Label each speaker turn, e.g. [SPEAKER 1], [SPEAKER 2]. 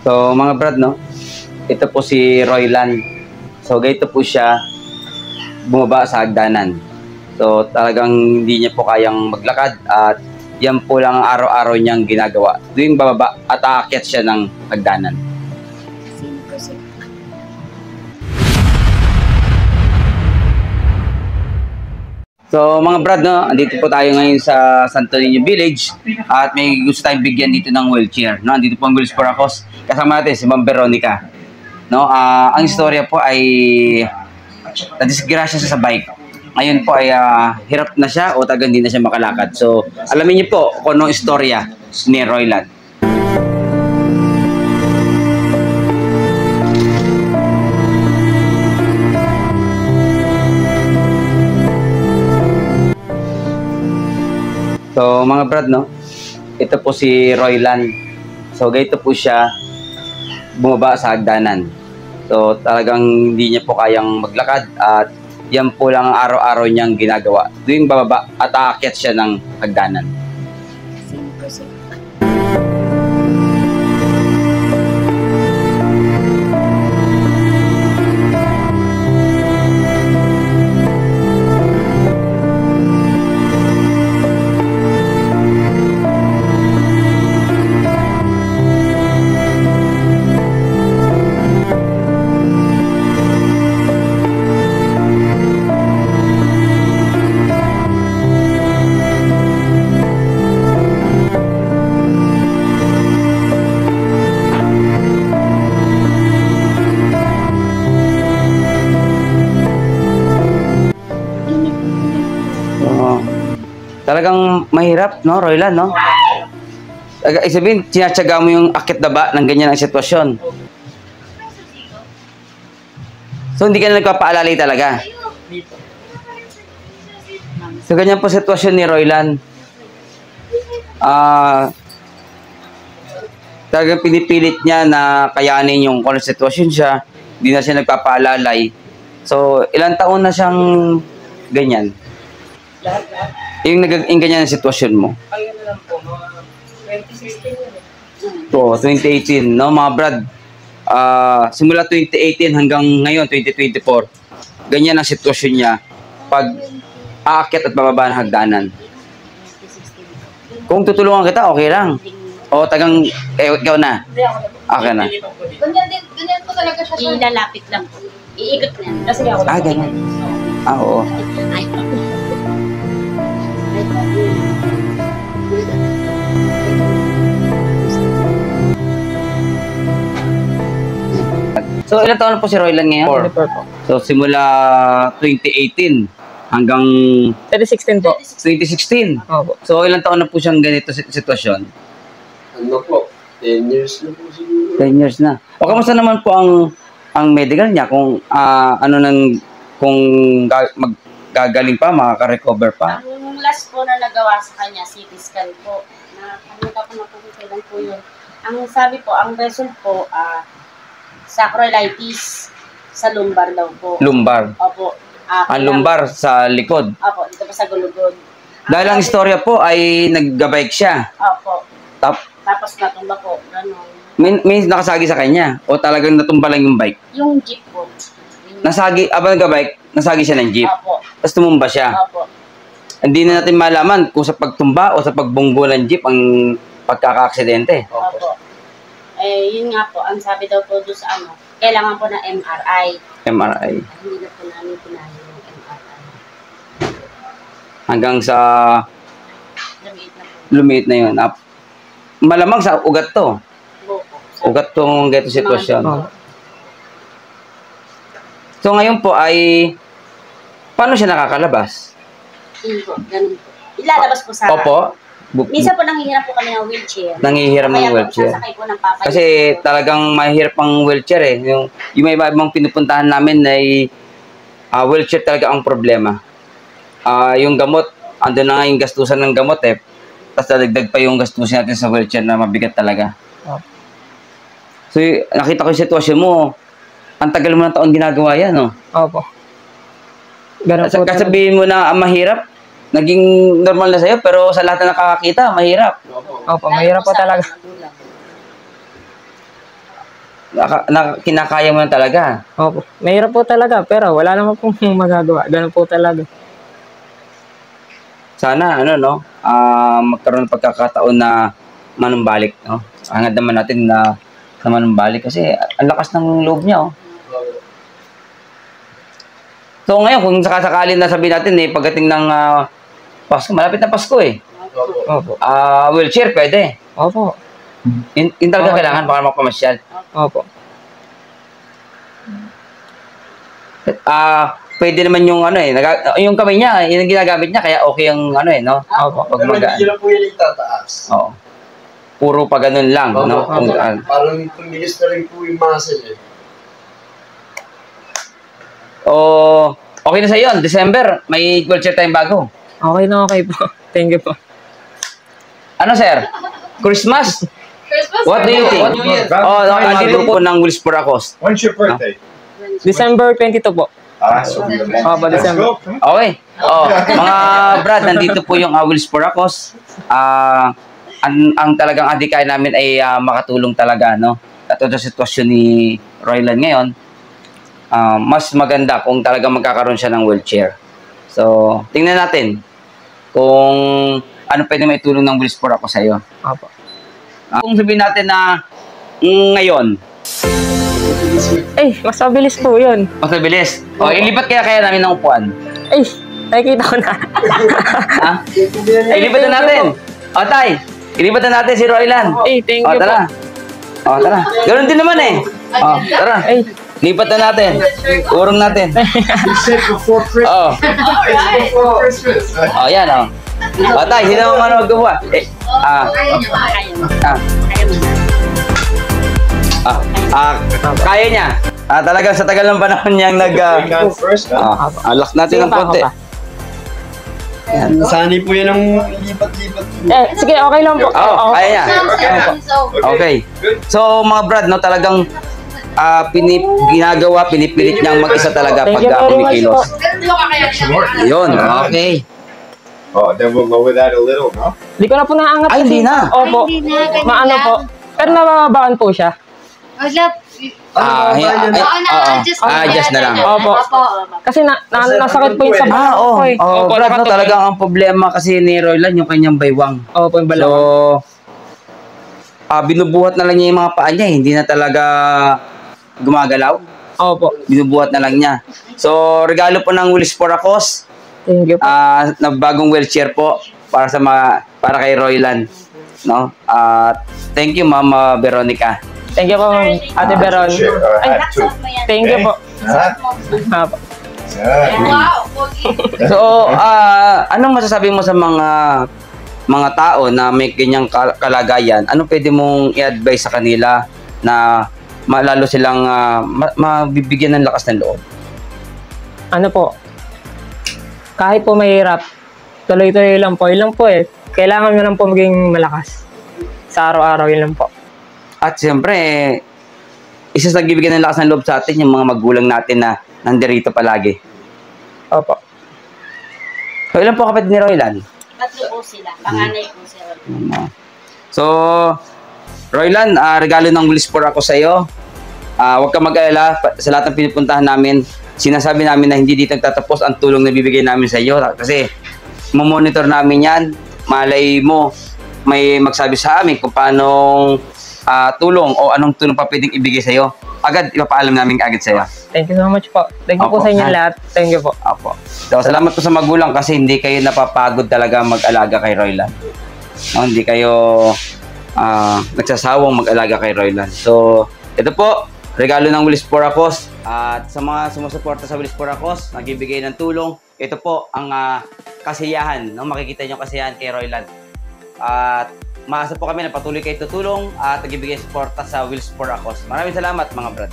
[SPEAKER 1] So mga brad, no, ito po si Roylan. So ganito po siya bumaba sa hagdanan. So talagang hindi niya po kayang maglakad at yan po lang araw-araw niyang ginagawa. Tuwing bababa at aakyat siya ng hagdanan. So mga brad, no, andito po tayo ngayon sa Santo Niño Village at may gusto tayong bigyan dito ng wheelchair. No, andito po ang Wheels for a Cause. Kasama natin si Ma'am Veronica. No, ang istorya po ay nadisgrasya siya sa bike. Ngayon po ay hirap na siya o tagang hindi na siya makalakad. So alamin niyo po kung anong istorya ni Roylan. So mga brad, no, ito po si Roylan. So ganito po siya bumaba sa hagdanan. So talagang hindi niya po kayang maglakad at yan po lang araw-araw niyang ginagawa. Tuwing bababa at aakyat siya ng hagdanan. Talagang mahirap, no, Roylan, no? Sabihin, sinatsaga mo yung akit daba ng ganyan ang sitwasyon. So, hindi ka na nagpapaalalay talaga. So, ganyan po sitwasyon ni Roylan. Talagang pinipilit niya na kayanin yung kung sitwasyon siya. Hindi na siya nagpapaalalay. So, ilang taon na siyang ganyan? Yung ganyan ang sitwasyon mo?
[SPEAKER 2] Ayun na lang po, mga 2016
[SPEAKER 1] Oo, 2018, no, mga brad. Simula 2018 hanggang ngayon, 2024, ganyan ang sitwasyon niya pag aakyat at bababa ng hagdanan. Kung tutulungan kita, okay lang. O tagang, ikaw na. Okay na.
[SPEAKER 2] Ganyan po talaga siya. Ilalapit lang po. Iikot na yan. Kasi ako lang.
[SPEAKER 1] Ganyan. Oo. So, ilang taon na po si Roylan ngayon?
[SPEAKER 3] 4 po.
[SPEAKER 1] So, simula 2018 hanggang
[SPEAKER 3] 2016 po.
[SPEAKER 1] 2016.
[SPEAKER 3] Opo.
[SPEAKER 1] So, ilang taon na po siyang ganito sitwasyon?
[SPEAKER 4] Ano po? 10 years na po siguro.
[SPEAKER 1] 10 years na. O, kamusta naman po ang medical niya? Kung kung magagaling pa, makaka-recover pa?
[SPEAKER 2] Ang last po na nagawa sa kanya, CT scan po. Nakakalimutan ko na po kung kailan po yun. Ang sabi po, ang result po, sacroiliitis sa lumbar daw po.
[SPEAKER 1] Lumbar.
[SPEAKER 2] Opo.
[SPEAKER 1] Ang lumbar sa likod.
[SPEAKER 2] Opo, dito po sa gulugod.
[SPEAKER 1] Dahil ang istorya po ay nagbabike siya.
[SPEAKER 2] Opo.
[SPEAKER 1] Tapos
[SPEAKER 2] natumba po. Ganun.
[SPEAKER 1] may nakasagi sa kanya o talagang natumba lang yung bike?
[SPEAKER 2] Yung jeep po.
[SPEAKER 1] Nasagi, abang nagbabike, nasagi siya ng jeep.
[SPEAKER 2] Opo.
[SPEAKER 1] Tapos tumumba siya.
[SPEAKER 2] Opo.
[SPEAKER 1] Hindi na natin malaman kung sa pagtumba o sa pagbunggo ng jeep ang pagkaka-aksidente.
[SPEAKER 2] Opo. Yun nga po, ang sabi daw po doon sa kailangan po na MRI.
[SPEAKER 1] MRI.
[SPEAKER 2] Hindi na po namin pinahin yung MRI.
[SPEAKER 1] Hanggang sa
[SPEAKER 2] Lumiit na po.
[SPEAKER 1] lumiit na yun. Malamang sa ugat to.
[SPEAKER 2] Opo.
[SPEAKER 1] Ugat tong ganito sitwasyon.
[SPEAKER 3] Oh.
[SPEAKER 1] So ngayon po ay paano siya nakakalabas?
[SPEAKER 2] Yun po, ganun po. Ilalabas po sa...
[SPEAKER 1] Opo.
[SPEAKER 2] Minsan po nanghihirap po kami ng wheelchair.
[SPEAKER 1] Nangihiram ng wheelchair.
[SPEAKER 2] Kaya po, sasakay po ng papa.
[SPEAKER 1] Kasi talagang mahirap ang wheelchair eh. Yung may ibang pinupuntahan namin ay wheelchair talaga ang problema. Yung gamot, andun na nga yung gastusan ng gamot eh. Tapos dadagdag pa yung gastusin natin sa wheelchair na mabigat talaga.
[SPEAKER 3] Oh.
[SPEAKER 1] So nakita ko yung sitwasyon mo, ang tagal mo ng taon ginagawa yan, no?
[SPEAKER 3] Opo. Ganun po.
[SPEAKER 1] Kasabihin mo na mahirap, naging normal na sa'yo, pero sa lahat na nakakakita, mahirap.
[SPEAKER 3] Opo, mahirap po talaga.
[SPEAKER 1] kinakaya mo na talaga.
[SPEAKER 3] Opo. Mahirap po talaga, pero wala naman pong magagawa. Ganun po talaga.
[SPEAKER 1] Sana, magkaroon ng pagkakataon na manumbalik, no? Hangad naman natin na manumbalik kasi ang lakas ng loob niya, oh. So ngayon, kung sakasakali na sabihin natin, pagdating ng Pasko, malapit na Pasko, eh.
[SPEAKER 3] Opo.
[SPEAKER 1] Wheelchair, pwede.
[SPEAKER 3] Opo.
[SPEAKER 1] Yung talaga
[SPEAKER 3] Okay.
[SPEAKER 1] kailangan para magpamasyal.
[SPEAKER 3] Opo.
[SPEAKER 1] Pwede naman yung yung kamay niya, yung ginagamit niya, kaya okay yung no?
[SPEAKER 3] Opo.
[SPEAKER 1] Pag
[SPEAKER 4] Pero hindi na po yan itataas.
[SPEAKER 1] Oo. Puro pa ganun lang, no?
[SPEAKER 4] Opo.
[SPEAKER 1] Kung,
[SPEAKER 4] Parang tumilis na rin po yung muscle eh.
[SPEAKER 1] okay na sa iyo, December, may wheelchair tayong bago.
[SPEAKER 3] Okay na okay po. Thank you po.
[SPEAKER 1] Ano, sir? Christmas? What do you think? Andito po ng Wheels for a Cause.
[SPEAKER 5] When's your birthday?
[SPEAKER 3] December 22 po.
[SPEAKER 5] So we have
[SPEAKER 3] Opo,
[SPEAKER 5] Let's
[SPEAKER 3] December.
[SPEAKER 5] go.
[SPEAKER 1] Okay. Mga brad, nandito po yung Wheels for a Cause. Ang talagang adhikain namin ay makatulong talaga, no? Katulad sa sitwasyon ni Roylan ngayon, mas maganda kung talagang magkakaroon siya ng wheelchair. So, tingnan natin kung ano pwede maitulong ng Wheels for a Cause sa'yo.
[SPEAKER 3] Opo.
[SPEAKER 1] Kung sabihin natin na ngayon,
[SPEAKER 3] Mas mabilis po yun.
[SPEAKER 1] mas mabilis. Ilipat kaya namin ng upuan.
[SPEAKER 3] Nakikita ko na.
[SPEAKER 1] Ha? Ilipat na natin. Tay, ilipat na natin si Roylan.
[SPEAKER 3] Thank you po.
[SPEAKER 1] Tara. Tara. Ganun din naman eh. Tara. Lipat na natin. Urong natin.
[SPEAKER 5] You said before Christmas. Before Christmas.
[SPEAKER 1] Yan Tay, sino ang maggawa? Kaya niya. Talagang sa tagal ng panahon niyang
[SPEAKER 5] Bring down first, huh?
[SPEAKER 1] Lock natin ng
[SPEAKER 3] Sige pa,
[SPEAKER 1] konti.
[SPEAKER 3] ako pa.
[SPEAKER 4] Sanay po yan ang lipat-lipat.
[SPEAKER 3] Sige, okay lang po.
[SPEAKER 1] Kaya niya. Okay. So, mga brad, talagang pinipilit niyang mag-isa talaga
[SPEAKER 3] Thank
[SPEAKER 1] pag
[SPEAKER 3] you very much
[SPEAKER 1] kumikilos.
[SPEAKER 3] po.
[SPEAKER 1] Yun, okay.
[SPEAKER 5] Oh, then we'll lower that a little, no?
[SPEAKER 3] Hindi ko na po naangat.
[SPEAKER 1] Ay, hindi na.
[SPEAKER 3] Opo. Maano po. Pero nababaan po siya.
[SPEAKER 1] Adjust na lang.
[SPEAKER 3] Opo. Kasi nasakit po yung sa
[SPEAKER 1] Oo.
[SPEAKER 3] ko eh. Opo,
[SPEAKER 1] Brad,
[SPEAKER 3] nakatuloy.
[SPEAKER 1] talagang ang problema kasi ni Roylan yung kanyang baywang.
[SPEAKER 3] Opo, yung
[SPEAKER 1] So,
[SPEAKER 3] balawang.
[SPEAKER 1] binubuhat na lang niya yung mga paa niya. Hindi na talaga gumagalaw.
[SPEAKER 3] Opo.
[SPEAKER 1] Binubuhat na lang niya. So, regalo po ng Wheels for a Cause.
[SPEAKER 3] Thank you po.
[SPEAKER 1] Na bagong wheelchair po para kay Roylan, no? Thank you, Ma'am Veronica.
[SPEAKER 3] Thank you po, Ate Beron.
[SPEAKER 5] Sure.
[SPEAKER 3] Ay,
[SPEAKER 5] Two.
[SPEAKER 3] thank you po.
[SPEAKER 5] Huh?
[SPEAKER 3] Opo.
[SPEAKER 5] Yeah.
[SPEAKER 1] So, anong masasabi mo sa mga tao na may ganyang kalagayan? Ano pwede mong i-advise sa kanila na lalo silang mabibigyan ng lakas ng loob?
[SPEAKER 3] Ano po? Kahit po mahirap, tuloy-tuloy lang po. Yun lang po eh. Kailangan nyo lang po maging malakas. Sa araw-araw, yun lang po.
[SPEAKER 1] At siyempre, isa sa nagbibigay ng lakas ng loob sa atin, yung mga magulang natin na nandirito palagi.
[SPEAKER 3] Opo.
[SPEAKER 1] So, ilan po kapatid ni Roylan?
[SPEAKER 2] Tatlo po sila. Panganay po sila.
[SPEAKER 1] So, Roylan, regalo ng Wheels for a Cause sa'yo. Huwag ka mag-alala sa lahat ng pinupuntahan namin. Sinasabi namin na hindi dito nagtatapos ang tulong na bibigay namin sa iyo. Kasi, mamonitor namin yan. Malay mo, may magsabi sa amin kung paanong tulong o anong tulong pa pwedeng ibigay sa iyo. Agad, ipapaalam namin agad sa iyo.
[SPEAKER 3] Thank you so much po. Thank you po
[SPEAKER 1] Opo.
[SPEAKER 3] sa inyo lahat. Thank you po.
[SPEAKER 1] Apo. So, salamat po sa magulang kasi hindi kayo napapagod talaga mag-alaga kay Roylan. No, hindi kayo nagsasawang mag-alaga kay Roylan. So, ito po, regalo ng Wheels for a Cause. At sa mga sumusuporta sa Wheels for a Cause, nagbibigay ng tulong, ito po ang kasiyahan. No? Makikita nyo kasiyahan kay Roylan. At maasa po kami na patuloy kayo tutulong at nagbibigay suporta sa Wheels for a Cause. Maraming salamat mga brad.